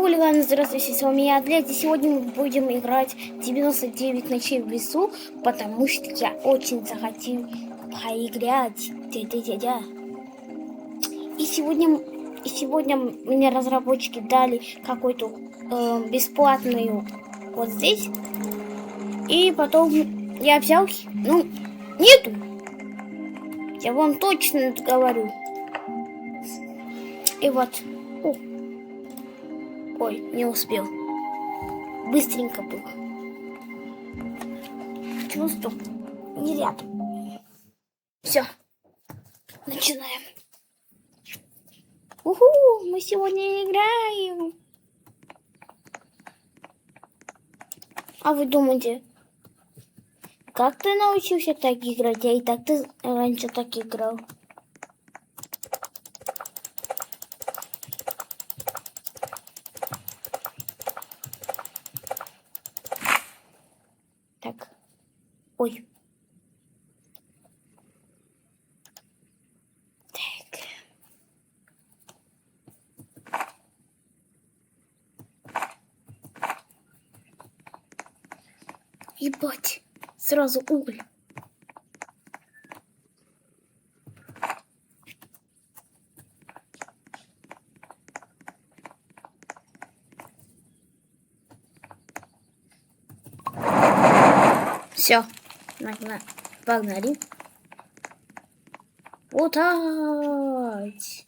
Хулиганы, здравствуйте, с вами я, Адлет, и сегодня мы будем играть 99 ночей в лесу, потому что я очень захотел поиграть. Дя-дя-дя-дя. И сегодня мне разработчики дали какую-то бесплатную вот здесь. И потом я взял, ну, нету. Я вам точно говорю. И вот. Ой, не успел. Быстренько был. Чувствую. Не рядом. Все. Начинаем. Уху! Мы сегодня играем. А вы думаете, как ты научился так играть? Я и так ты раньше так играл. Так. Ой. Так. Ебать. Сразу уголь. Все. Погнали. Утать.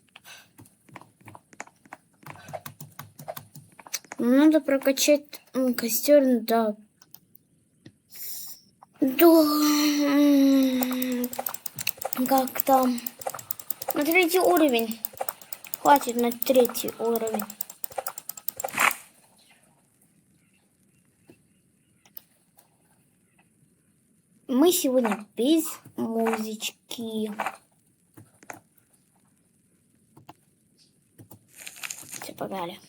Надо прокачать костер, да. Как там? На 3-й уровень. Хватит на 3-й уровень. Мы сегодня без музычки. Все, погнали.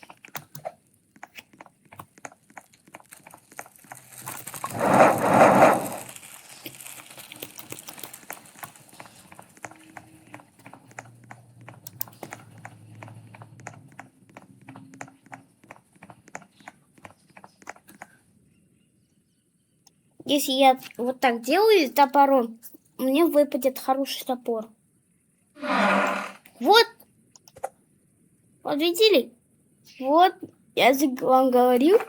Если я вот так делаю топором, мне выпадет хороший топор. Вот. Вот видели? Вот. Я же вам говорил.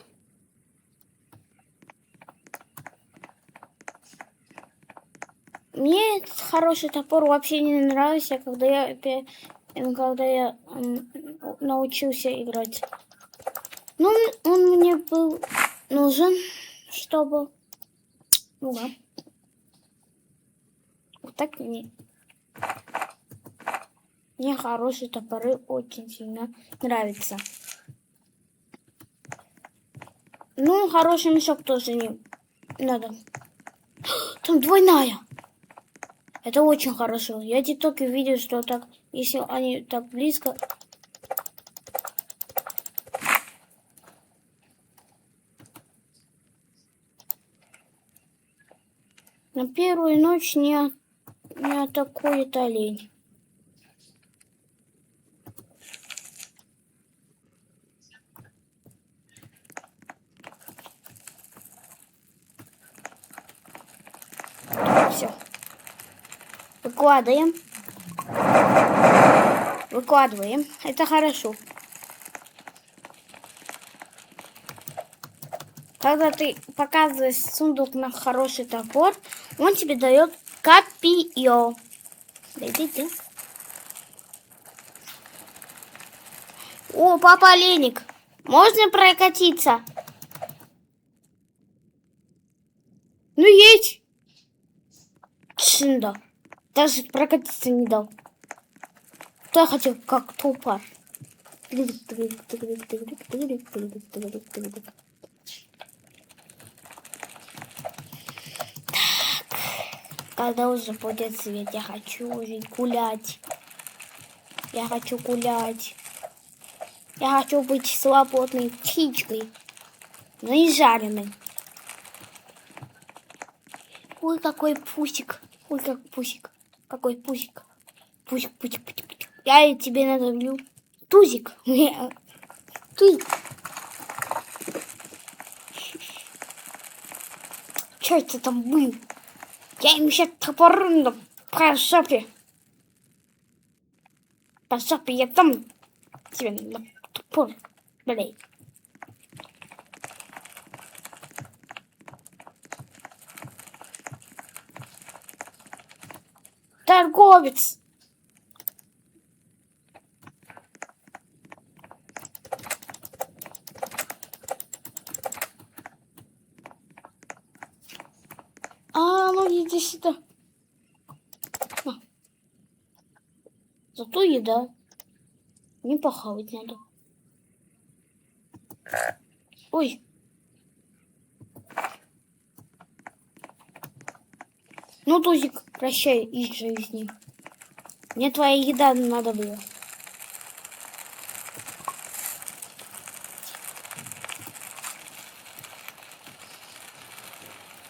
Мне этот хороший топор вообще не нравился, когда я научился играть. Ну, он мне был нужен, чтобы... Ну да. Вот так мне хорошие топоры очень сильно нравятся. Ну, хороший мешок тоже не надо. Там двойная. Это очень хорошо. Я в ТикТоке видел, что так, если они так близко... На первую ночь не атакует олень. Все. Выкладываем. Выкладываем. Это хорошо. Когда ты показываешь сундук на хороший топор, он тебе дает копье. Дойдите. О, папа оленик. Можно прокатиться? Ну, едь. Шинда. Даже прокатиться не дал. То я хотел как топор. Когда уже будет свет, я хочу уже гулять. Я хочу гулять. Я хочу быть свободной птичкой. Но и жареной. Ой, какой пусик. Ой, как пусик. Какой пусик. Пусик, пусик, пусик, пусик. Я тебе надавлю. Тузик. Ты! Что это там был? Я ему сейчас топором по жопе. По жопе я там тебе на топор, блядь. Торговец! Ну иди сюда. На. Зато еда. Не похавать надо. Ой. Ну, Тузик, прощай из жизни. Мне твоя еда надо было.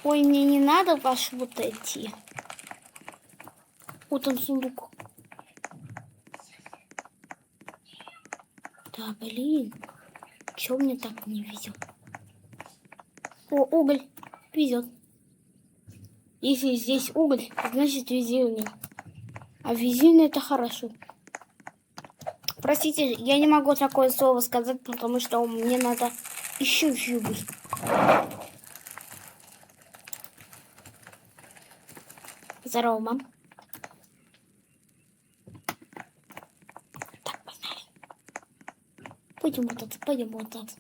Ой, мне не надо ваш вот эти. Вот он сундук. Да, блин. Чего мне так не везет? О, уголь. Везет. Если здесь уголь, значит везение. А везение это хорошо. Простите, я не могу такое слово сказать, потому что мне надо еще уголь. Здорово, мам. Так, погнали. Пойдем вот это, пойдем вот это.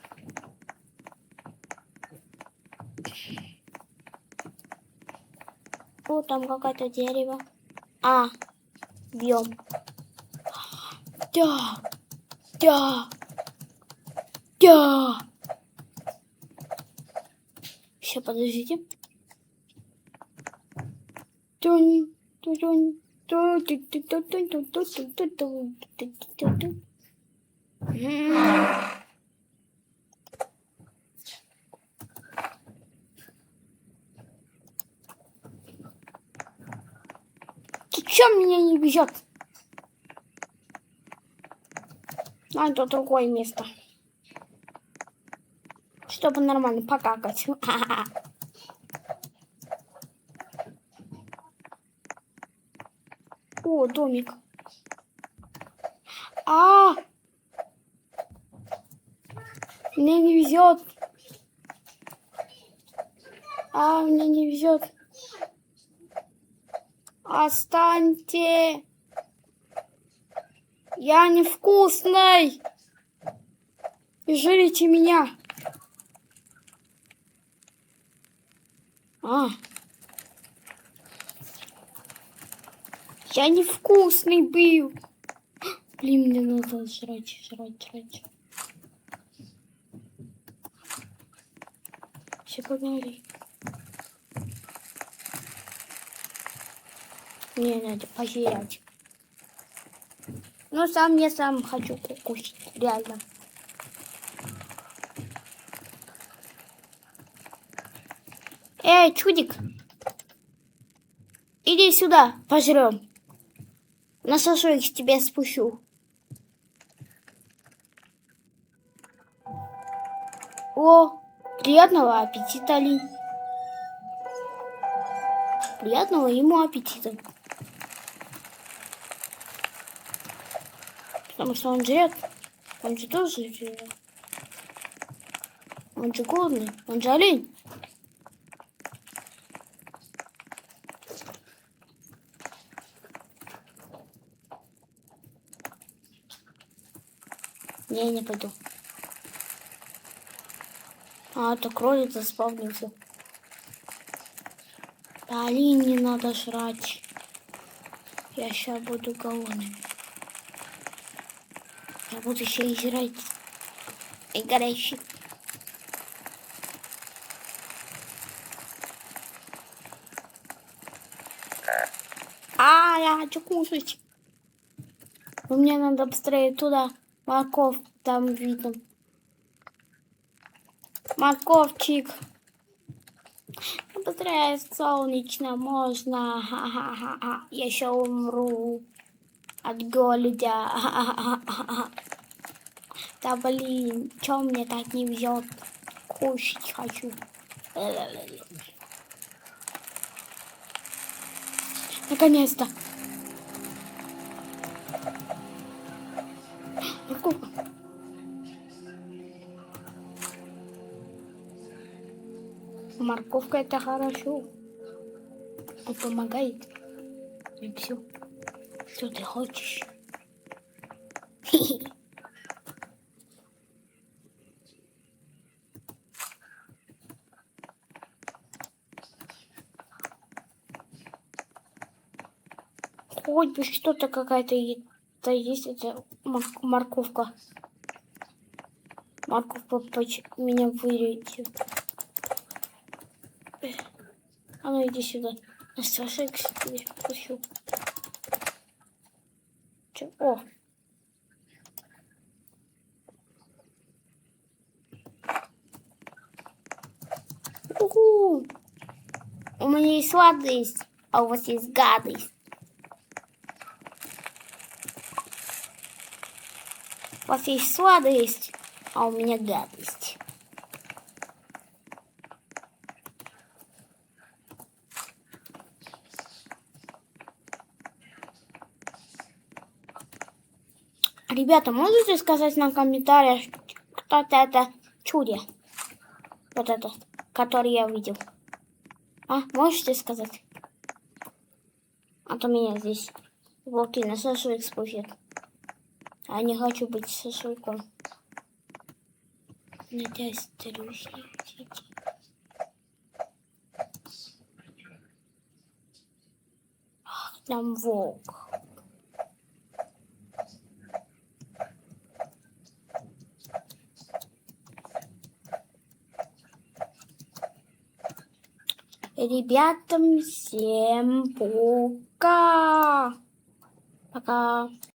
О, там какое-то дерево. Бьем. Да. Еще подождите. Ты чё меня не везет? Надо другое место. Чтобы нормально покакать. О, домик. Мне не везет. Мне не везет. Останьте. Я невкусный. Жрите меня. Я невкусный был. Блин, мне надо жрать. Все, погнали. Мне надо пожрать. Ну, я сам хочу кушать, реально. Эй, чудик. Иди сюда, пожрем. На шашлык тебе спущу. О, приятного аппетита, Ли. Приятного ему аппетита. Потому что он жрет. Он же тоже жрет. Он же голодный. Он же олень. Я не пойду. Это кролик заспавнился. Да, олень не надо жрать. Я сейчас буду голодным. Я буду еще и жрать. И горящий. Я хочу кушать. Но мне надо быстрее туда. Морковь там видно. Морковчик. Быстрее, солнечно, можно. Ха-ха-ха. Я еще умру от голода. Да блин, чё мне так не везет? Кушать хочу. Наконец-то. Морковка. Морковка это хорошо. Он помогает. И все. Что ты хочешь? Хоть бы что-то какая-то есть, это морковка. Морковка меня вырежет. А ну иди сюда. Настрашай к себе пущу. О! Уху! У меня есть сладость, а у вас есть гадость. У вас есть сладость, а у меня гадость. Ребята, можете сказать нам в комментариях, кто-то это чудо? Вот это, который я видел. А, можете сказать? А то меня здесь волки на шашлык спустят. А не хочу быть шашлыком. Надеюсь, ах, там волк. Ребятам всем пока. Пока.